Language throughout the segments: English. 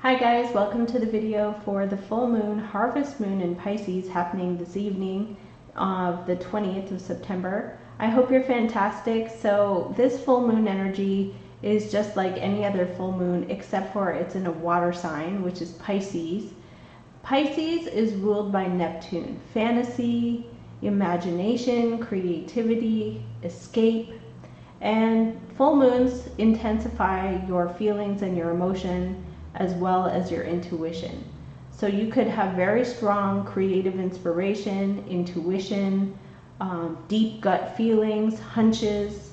Hi guys, welcome to the video for the full moon, harvest moon in Pisces happening this evening of the 20th of September. I hope you're fantastic. So this full moon energy is just like any other full moon except for it's in a water sign, which is Pisces. Pisces is ruled by Neptune. Fantasy, imagination, creativity, escape, and full moons intensify your feelings and your emotion as well as your intuition. So you could have very strong creative inspiration, intuition, deep gut feelings, hunches,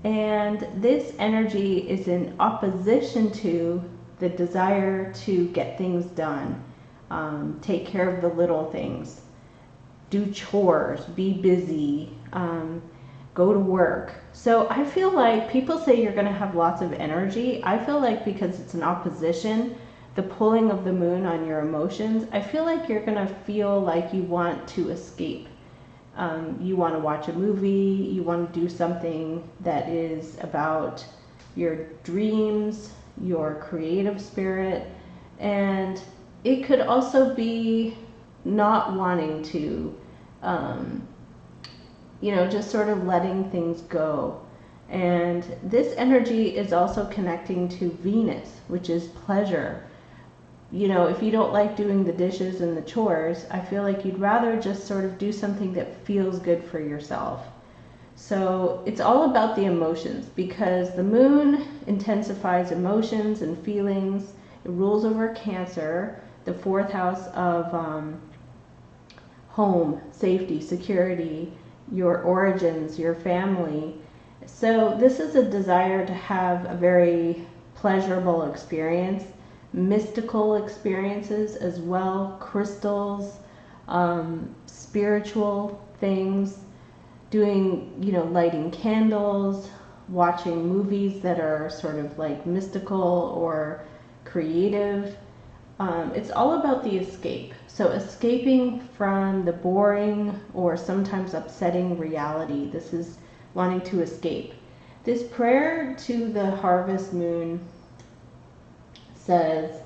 and this energy is in opposition to the desire to get things done, take care of the little things, do chores, be busy, go to work. So I feel like people say you're going to have lots of energy. I feel like because it's an opposition, the pulling of the moon on your emotions, I feel like you're going to feel like you want to escape. You want to watch a movie, you want to do something that is about your dreams, your creative spirit, and it could also be not wanting to just sort of letting things go. And this energy is also connecting to Venus, which is pleasure. If you don't like doing the dishes and the chores, I feel like you'd rather just sort of do something that feels good for yourself. So it's all about the emotions, because the moon intensifies emotions and feelings. It rules over Cancer, the fourth house of home, safety, security, your origins, your family. So this is a desire to have a very pleasurable experience, mystical experiences as well, crystals, spiritual things, doing, lighting candles, watching movies that are sort of like mystical or creative. It's all about the escape. So escaping from the boring or sometimes upsetting reality. This is wanting to escape. This prayer to the harvest moon says,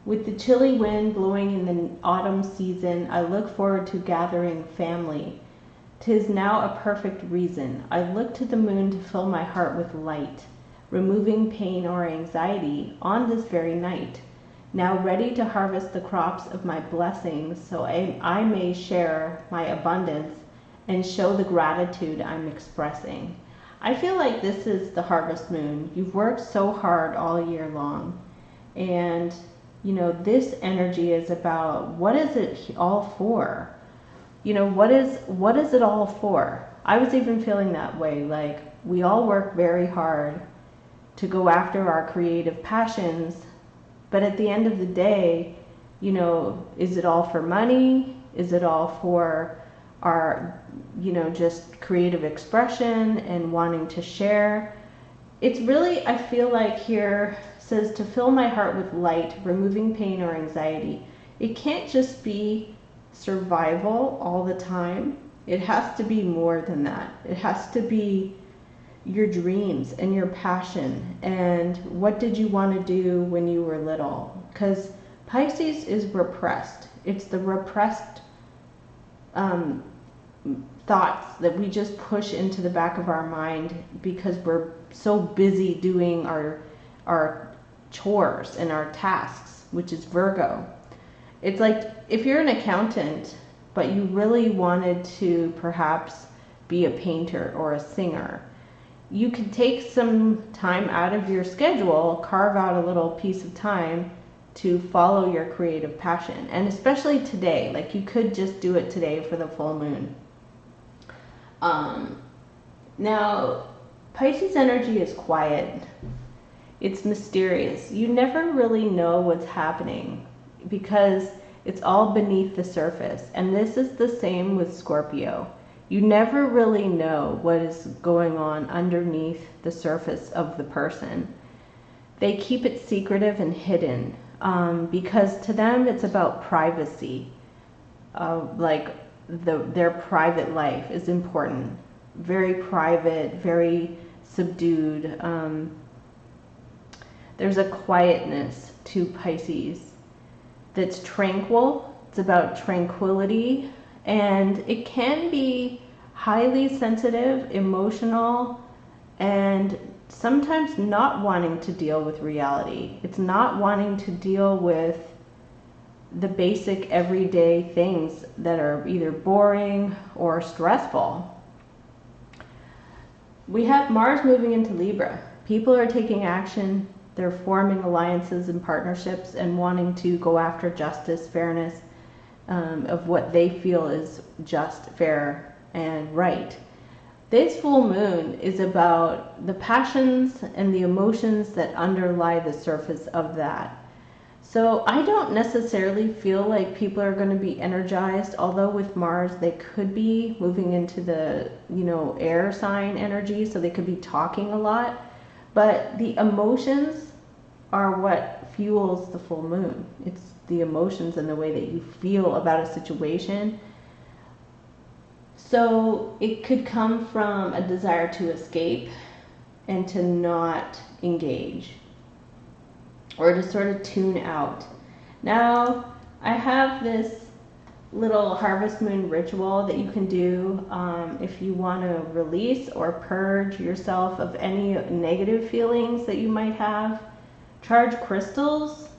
with the chilly wind blowing in the autumn season, I look forward to gathering family. 'Tis now a perfect reason. I look to the moon to fill my heart with light, removing pain or anxiety on this very night. Now ready to harvest the crops of my blessings, so I may share my abundance and show the gratitude I'm expressing. I feel like this is the harvest moon. You've worked so hard all year long. And, this energy is about, what is it all for? What is it all for? I was even feeling that way. Like, we all work very hard to go after our creative passions, but at the end of the day, is it all for money? Is it all for our, just creative expression and wanting to share? It's really, I feel like here says to fill my heart with light, removing pain or anxiety. It can't just be survival all the time. It has to be more than that. It has to be your dreams and your passion, and what did you want to do when you were little? Because Pisces is repressed. It's the repressed thoughts that we just push into the back of our mind because we're so busy doing our chores and our tasks, which is Virgo. It's like if you're an accountant but you really wanted to perhaps be a painter or a singer, you could take some time out of your schedule, carve out a little piece of time to follow your creative passion. And especially today, like you could just do it today for the full moon. Now, Pisces energy is quiet. It's mysterious. You never really know what's happening because it's all beneath the surface. And this is the same with Scorpio. You never really know what is going on underneath the surface of the person. They keep it secretive and hidden because to them it's about privacy. Their private life is important. Very private, very subdued. There's a quietness to Pisces that's tranquil. It's about tranquility, and it can be highly sensitive, emotional, and sometimes not wanting to deal with reality. It's not wanting to deal with the basic everyday things that are either boring or stressful. We have Mars moving into Libra. People are taking action. They're forming alliances and partnerships and wanting to go after justice, fairness, of what they feel is just, fair, and right. This full moon is about the passions and the emotions that underlie the surface of that. So I don't necessarily feel like people are going to be energized, although with Mars they could be moving into the, air sign energy, so they could be talking a lot. But the emotions are what fuels the full moon. It's the emotions and the way that you feel about a situation. So it could come from a desire to escape and to not engage, or to sort of tune out. Now, I have this little harvest moon ritual that you can do if you want to release or purge yourself of any negative feelings that you might have. Charge crystals,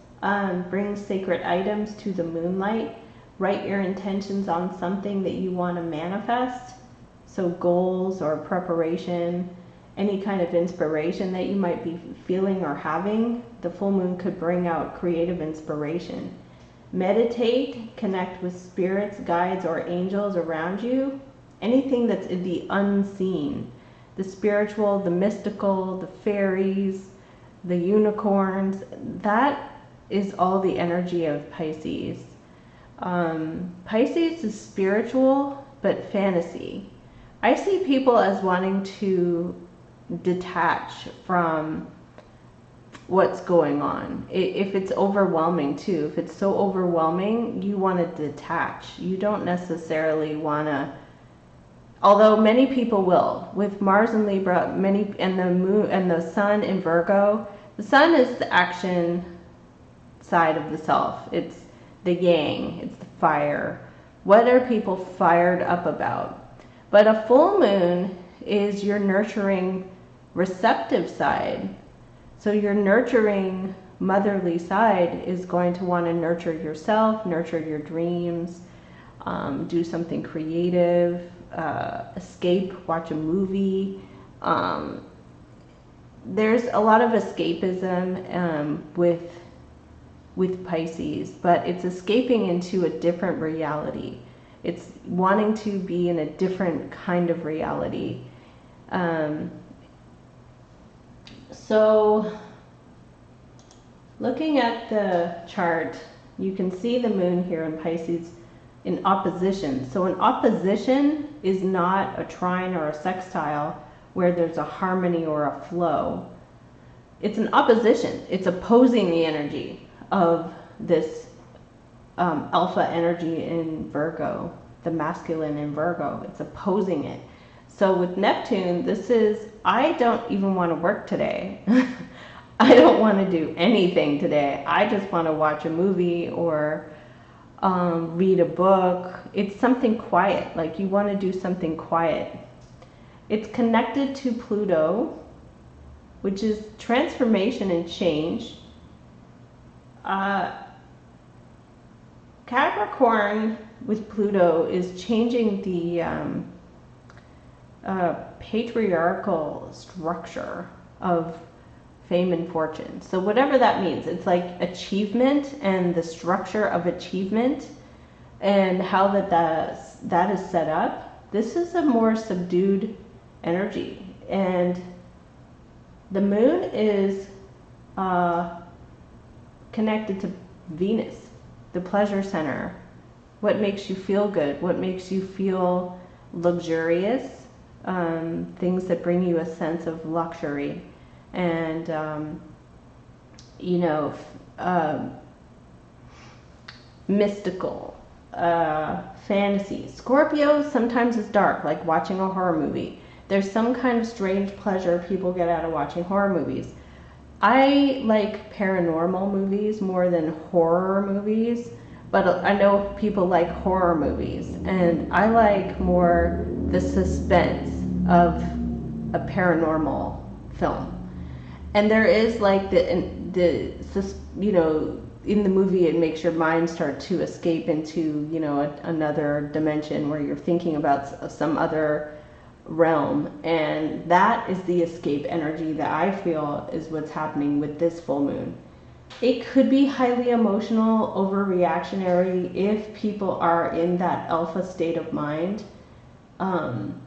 bring sacred items to the moonlight, write your intentions on something that you want to manifest, so goals or preparation, any kind of inspiration that you might be feeling or having. The full moon could bring out creative inspiration. Meditate, connect with spirits, guides, or angels around you. Anything that's in the unseen, the spiritual, the mystical, the fairies, the unicorns, that is all the energy of Pisces. Pisces is spiritual, but fantasy. I see people as wanting to detach from what's going on. If it's overwhelming too, if it's so overwhelming, you want to detach. You don't necessarily want to, although many people will. With Mars in Libra, and the moon and the sun in Virgo, the sun is the action side of the self. It's the yang, it's the fire. What are people fired up about? But a full moon is your nurturing, receptive side. So your nurturing, motherly side is going to want to nurture yourself, nurture your dreams, do something creative, escape, watch a movie. There's a lot of escapism with Pisces, but it's escaping into a different reality. It's wanting to be in a different kind of reality. So looking at the chart, you can see the moon here in Pisces in opposition. So an opposition is not a trine or a sextile where there's a harmony or a flow. It's an opposition. It's opposing the energy of this alpha energy in Virgo, the masculine in Virgo. It's opposing it. So with Neptune, this is, I don't even want to work today. I don't want to do anything today. I just want to watch a movie or read a book. It's something quiet, like you want to do something quiet. It's connected to Pluto, which is transformation and change. Capricorn with Pluto is changing the patriarchal structure of fame and fortune. So whatever that means, it's like achievement and the structure of achievement and how that is set up. This is a more subdued energy, and the moon is connected to Venus, the pleasure center. What makes you feel good? What makes you feel luxurious? Things that bring you a sense of luxury and mystical, fantasy. Scorpio sometimes is dark, like watching a horror movie. There's some kind of strange pleasure people get out of watching horror movies. I like paranormal movies more than horror movies, but I know people like horror movies, and I like more the suspense of a paranormal film. And there is like you know, in the movie it makes your mind start to escape into, you know, another dimension where you're thinking about some other realm, and that is the escape energy that I feel is what's happening with this full moon. It could be highly emotional, overreactionary if people are in that alpha state of mind. um,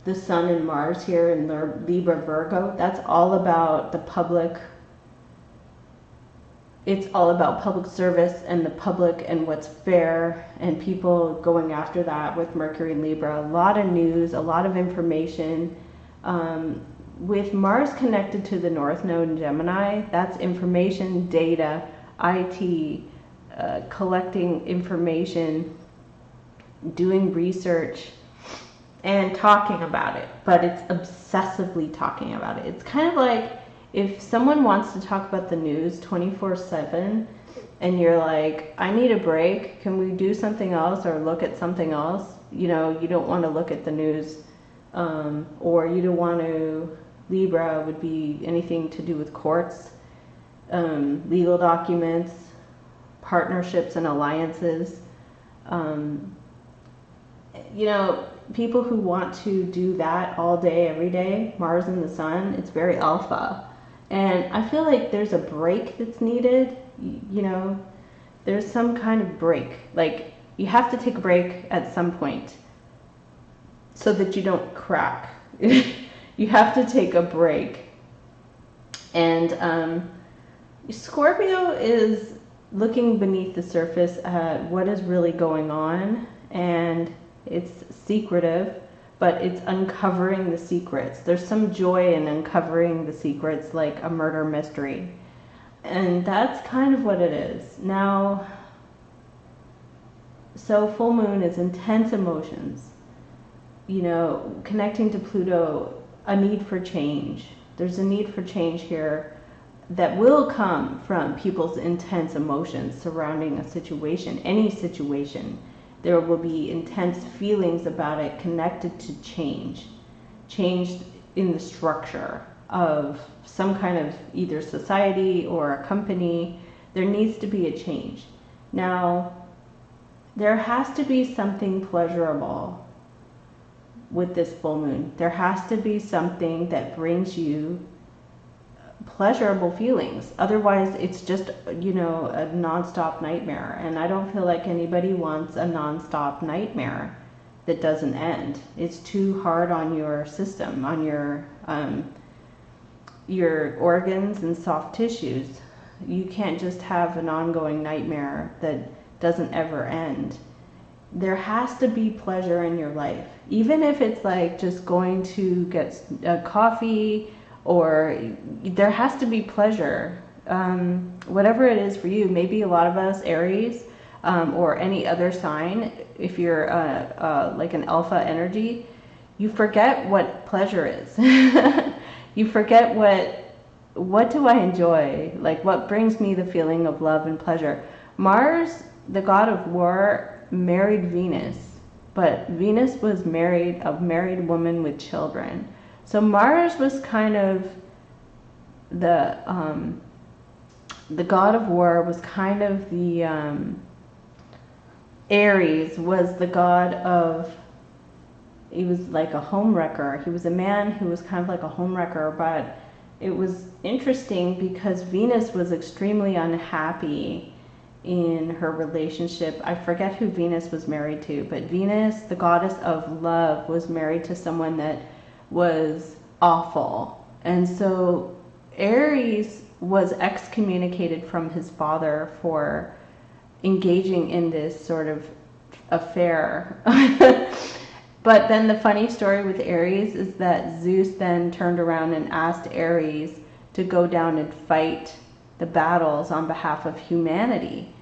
the Sun and Mars here in Libra Virgo, that's all about the public. It's all about public service and the public and what's fair, and people going after that with Mercury and Libra. A lot of news, a lot of information. With Mars connected to the North Node in Gemini, that's information, data, IT, collecting information, doing research, and talking about it. But it's obsessively talking about it. It's kind of like if someone wants to talk about the news 24/7 and you're like, I need a break, can we do something else or look at something else? You know, you don't want to look at the news, or you don't want to. Libra would be anything to do with courts, legal documents, partnerships and alliances. You know, people who want to do that all day, every day, Mars and the Sun, it's very alpha. And I feel like there's a break that's needed. You know, there's some kind of break. Like, you have to take a break at some point so that you don't crack. You have to take a break. And Scorpio is looking beneath the surface at what is really going on, and it's secretive, but it's uncovering the secrets. There's some joy in uncovering the secrets, like a murder mystery. And that's kind of what it is. Now, so full moon is intense emotions. You know, connecting to Pluto, a need for change. There's a need for change here that will come from people's intense emotions surrounding a situation, any situation. There will be intense feelings about it connected to change in the structure of some kind of either society or a company. There needs to be a change. Now, there has to be something pleasurable with this full moon. There has to be something that brings you pleasurable feelings. Otherwise, it's just, you know, a nonstop nightmare. And I don't feel like anybody wants a nonstop nightmare that doesn't end. It's too hard on your system, on your organs and soft tissues. You can't just have an ongoing nightmare that doesn't ever end. There has to be pleasure in your life, even if it's like just going to get a coffee, or there has to be pleasure. Whatever it is for you. Maybe a lot of us, Aries, or any other sign, if you're like an alpha energy, you forget what pleasure is. You forget what do I enjoy? Like, what brings me the feeling of love and pleasure? Mars, the god of war, married Venus, but Venus was married, a married woman with children. So Mars was kind of the god of war, was kind of the Aries was the god of, he was like a homewrecker. He was a man who was kind of like a homewrecker, but it was interesting because Venus was extremely unhappy in her relationship. I forget who Venus was married to, but Venus, the goddess of love, was married to someone that was awful. And so Aries was excommunicated from his father for engaging in this sort of affair. But then the funny story with Aries is that Zeus then turned around and asked Aries to go down and fight the battles on behalf of humanity,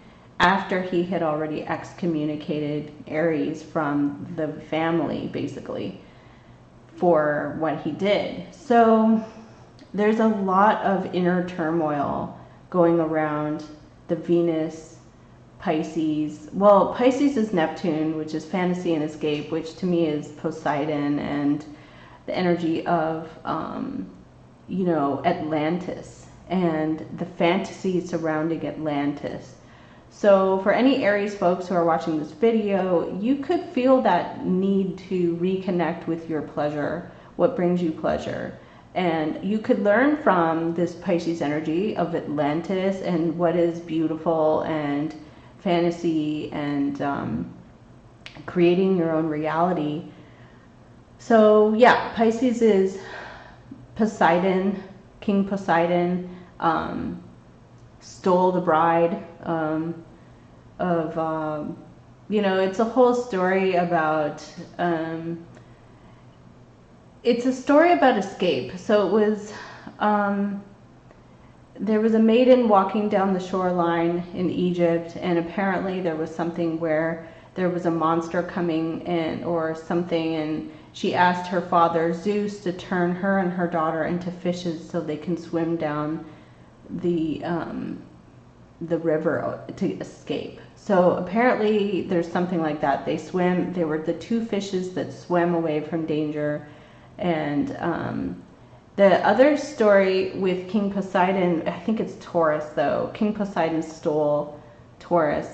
after he had already excommunicated Aries from the family, basically, for what he did. So there's a lot of inner turmoil going around the Venus Pisces. Well, Pisces is Neptune, which is fantasy and escape, which to me is Poseidon and the energy of, you know, Atlantis and the fantasy surrounding Atlantis. So for any Aries folks who are watching this video, you could feel that need to reconnect with your pleasure, what brings you pleasure. And you could learn from this Pisces energy of Atlantis and what is beautiful and fantasy and creating your own reality. So yeah, Pisces is Poseidon, King Poseidon, stole the bride you know, it's a whole story about, it's a story about escape. So it was, there was a maiden walking down the shoreline in Egypt, and apparently there was something where there was a monster coming in or something, and she asked her father Zeus to turn her and her daughter into fishes so they can swim down the river to escape. So apparently there's something like that. They swim, they were the two fishes that swam away from danger. And the other story with King Poseidon, I think it's Taurus though. King Poseidon stole Taurus,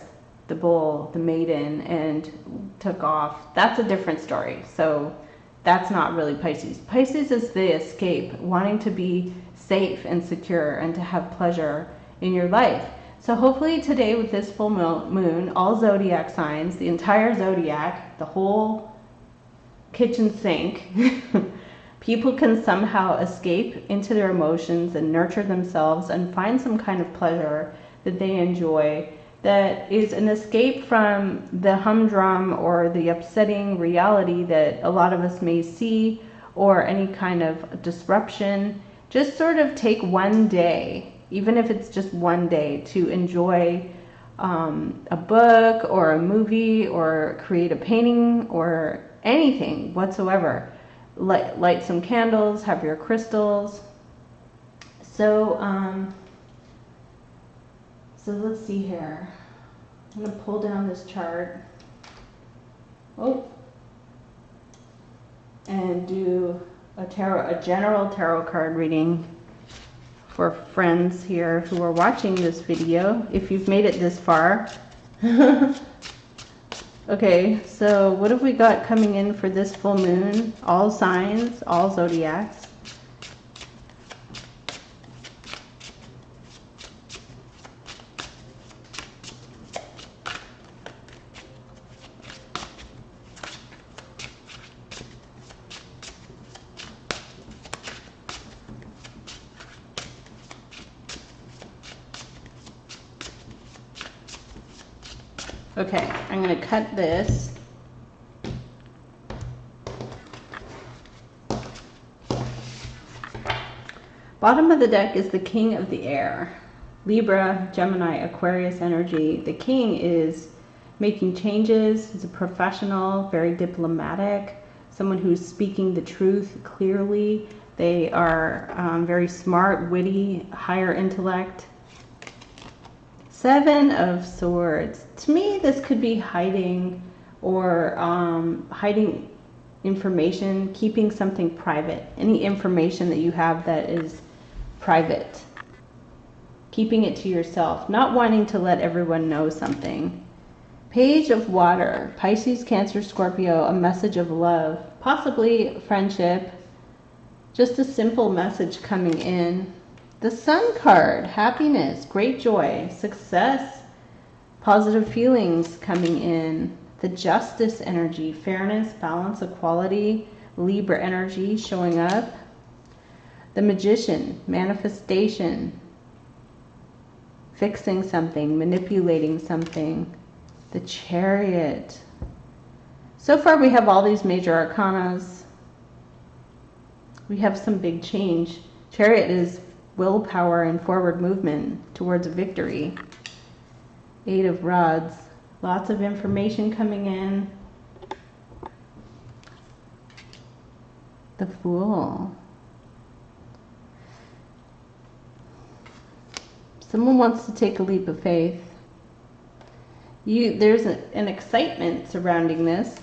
the bull, the maiden, and took off. That's a different story. So that's not really Pisces. Pisces is the escape, wanting to be safe and secure and to have pleasure in your life. So hopefully today with this full moon, all zodiac signs, the entire zodiac, the whole kitchen sink, people can somehow escape into their emotions and nurture themselves and find some kind of pleasure that they enjoy, that is an escape from the humdrum or the upsetting reality that a lot of us may see, or any kind of disruption. Just sort of take one day, even if it's just one day, to enjoy a book or a movie or create a painting or anything whatsoever. Light some candles, have your crystals. So let's see here. I'm going to pull down this chart. Oh. And do a general tarot card reading for friends here who are watching this video, if you've made it this far. Okay, so what have we got coming in for this full moon? All signs, all zodiacs. Okay, I'm going to cut this. Bottom of the deck is the King of the Air. Libra, Gemini, Aquarius energy. The King is making changes. He's a professional, very diplomatic, someone who's speaking the truth clearly. They are very smart, witty, higher intellect. Seven of Swords. To me, this could be hiding or hiding information, keeping something private. Any information that you have that is private. Keeping it to yourself, not wanting to let everyone know something. Page of Water. Pisces, Cancer, Scorpio, a message of love. Possibly friendship. Just a simple message coming in. The Sun card, happiness, great joy, success, positive feelings coming in. The Justice energy, fairness, balance, equality, Libra energy showing up. The Magician, manifestation, fixing something, manipulating something. The Chariot. So far we have all these major arcanas. We have some big change. Chariot is willpower and forward movement towards victory. Eight of Rods. Lots of information coming in. The Fool. Someone wants to take a leap of faith. There's an excitement surrounding this.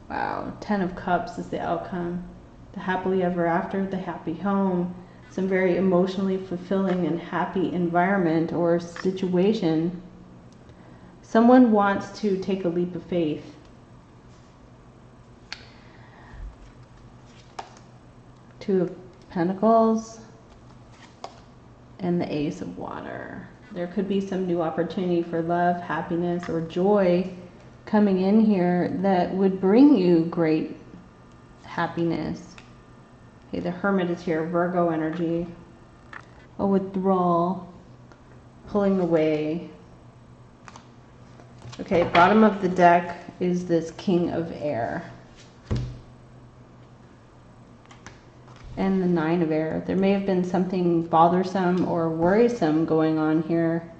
Wow, 10 of Cups is the outcome. The happily ever after, the happy home, some very emotionally fulfilling and happy environment or situation. Someone wants to take a leap of faith. Two of Pentacles and the Ace of Water. There could be some new opportunity for love, happiness, or joy coming in here that would bring you great happiness. Okay, the Hermit is here, Virgo energy. A withdrawal, pulling away. Okay, bottom of the deck is this King of Air. And the Nine of Air. There may have been something bothersome or worrisome going on here.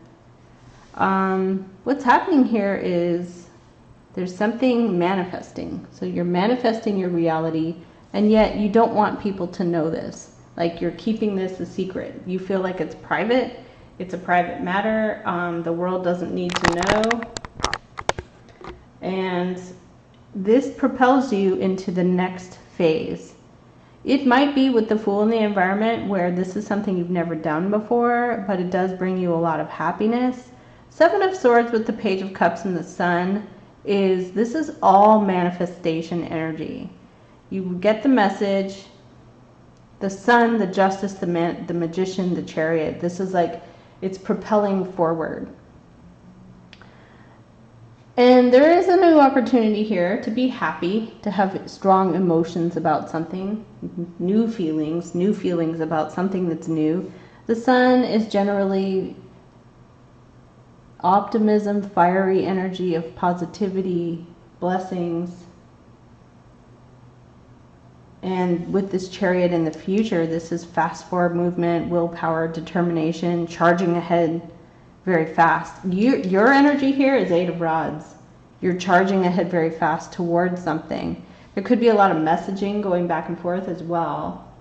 What's happening here is there's something manifesting. So you're manifesting your reality, and yet you don't want people to know this. Like you're keeping this a secret. You feel like it's private. It's a private matter. The world doesn't need to know. And this propels you into the next phase. It might be with the Fool in the environment where this is something you've never done before, but it does bring you a lot of happiness. Seven of Swords with the Page of Cups and the Sun this is all manifestation energy. You get the message. The Sun, the Justice, the Magician, the Chariot. This is like, it's propelling forward. And there is a new opportunity here to be happy, to have strong emotions about something, new feelings about something that's new. The Sun is generally optimism, fiery energy of positivity, blessings. And with this Chariot in the future, this is fast forward movement, willpower, determination, charging ahead very fast. Your energy here is Eight of Rods. You're charging ahead very fast towards something. There could be a lot of messaging going back and forth as well.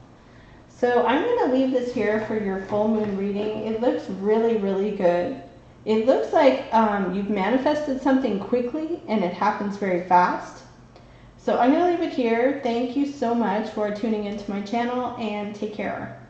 So I'm going to leave this here for your full moon reading. It looks really, really good. It looks like you've manifested something quickly and it happens very fast. So I'm going to leave it here. Thank you so much for tuning into my channel, and take care.